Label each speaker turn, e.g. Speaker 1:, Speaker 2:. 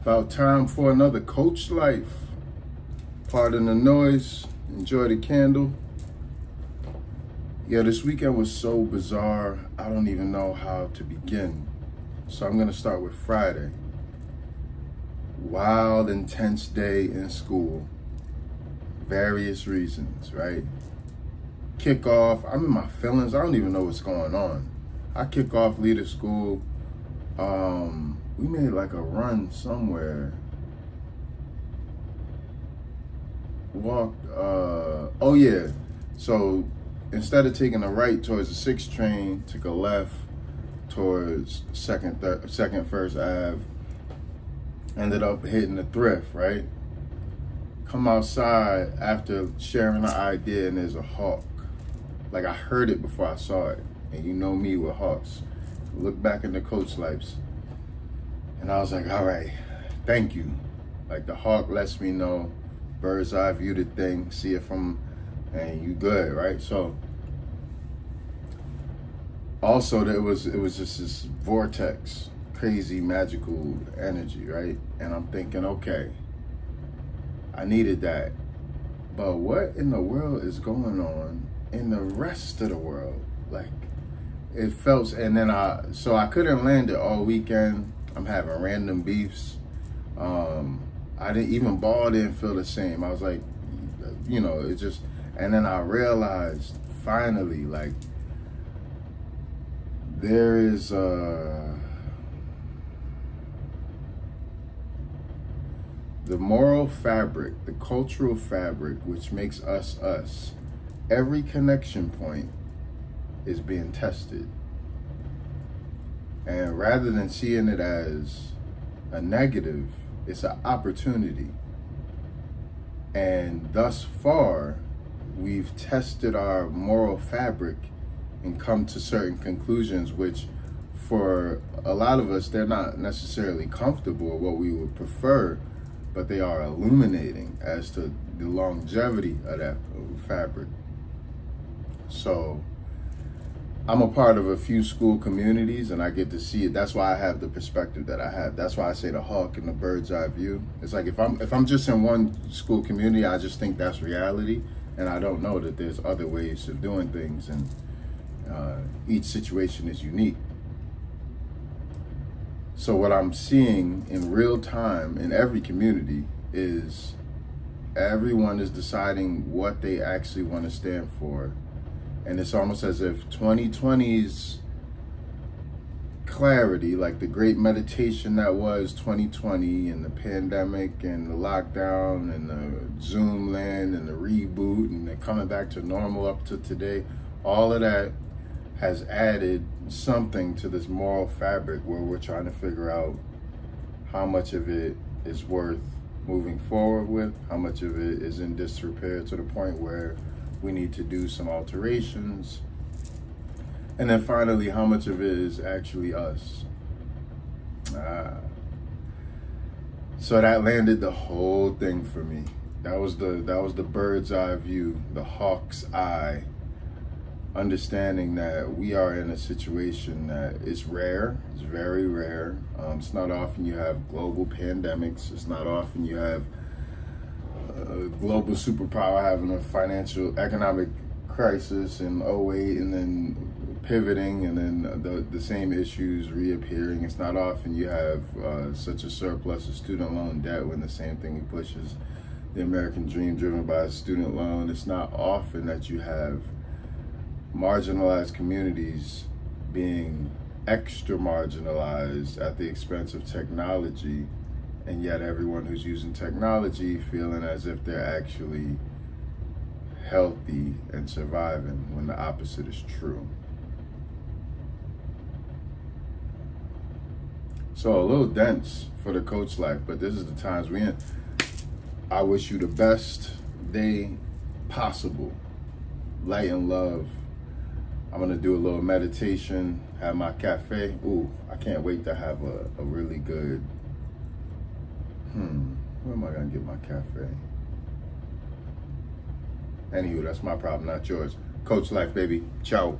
Speaker 1: About time for another Coach Life. Pardon the noise, enjoy the candle. Yeah, this weekend was so bizarre, I don't even know how to begin. So I'm gonna start with Friday. Wild, intense day in school. Various reasons, right? Kickoff, I'm in my feelings, I don't even know what's going on. I kick off, lead of school. We made like a run somewhere. Walked, oh yeah. So instead of taking a right towards the 6th train, took a left towards First Ave. Ended up hitting the thrift, right? Come outside after sharing an idea and there's a hawk. Like I heard it before I saw it. And you know me with hawks. Look back in the Coach Lives. And I was like, all right, thank you. Like the hawk lets me know, bird's eye view the thing, see it from, and you good, right? So also it was just this vortex, crazy magical energy, right? And I'm thinking, okay, I needed that. But what in the world is going on in the rest of the world? Like it felt, and then I couldn't land it all weekend. I'm having random beefs. I didn't even ball didn't feel the same. I was like, you know, it just, and then I realized finally, like, there is the moral fabric, the cultural fabric, which makes us us. Every connection point is being tested. And rather than seeing it as a negative, it's an opportunity. And thus far, we've tested our moral fabric and come to certain conclusions, which for a lot of us, they're not necessarily comfortable or what we would prefer, but they are illuminating as to the longevity of that fabric. So I'm a part of a few school communities and I get to see it. That's why I have the perspective that I have. That's why I say the hawk and the bird's eye view. It's like if I'm just in one school community, I just think that's reality. And I don't know that there's other ways of doing things, and each situation is unique. So what I'm seeing in real time in every community is everyone is deciding what they actually want to stand for. And it's almost as if 2020's clarity, like the great meditation that was 2020 and the pandemic and the lockdown and the Zoom land and the reboot and the coming back to normal up to today, all of that has added something to this moral fabric where we're trying to figure out how much of it is worth moving forward with, how much of it is in disrepair to the point where we need to do some alterations. And then finally, how much of it is actually us. So that landed the whole thing for me. That was the bird's eye view, the hawk's eye, understanding that we are in a situation that is rare, it's very rare. It's not often you have global pandemics. It's not often you have a global superpower having a financial economic crisis in '08 and then pivoting and then the same issues reappearing. It's not often you have such a surplus of student loan debt when the same thing pushes the American dream driven by a student loan. It's not often that you have marginalized communities being extra marginalized at the expense of technology, and yet everyone who's using technology feeling as if they're actually healthy and surviving when the opposite is true. So a little dense for the coach life, but this is the times we're in. I wish you the best day possible. Light and love. I'm gonna do a little meditation, have my cafe. Ooh, I can't wait to have a really good, where am I gonna get my cafe? Anywho, that's my problem, not yours. Coach Life, baby. Ciao.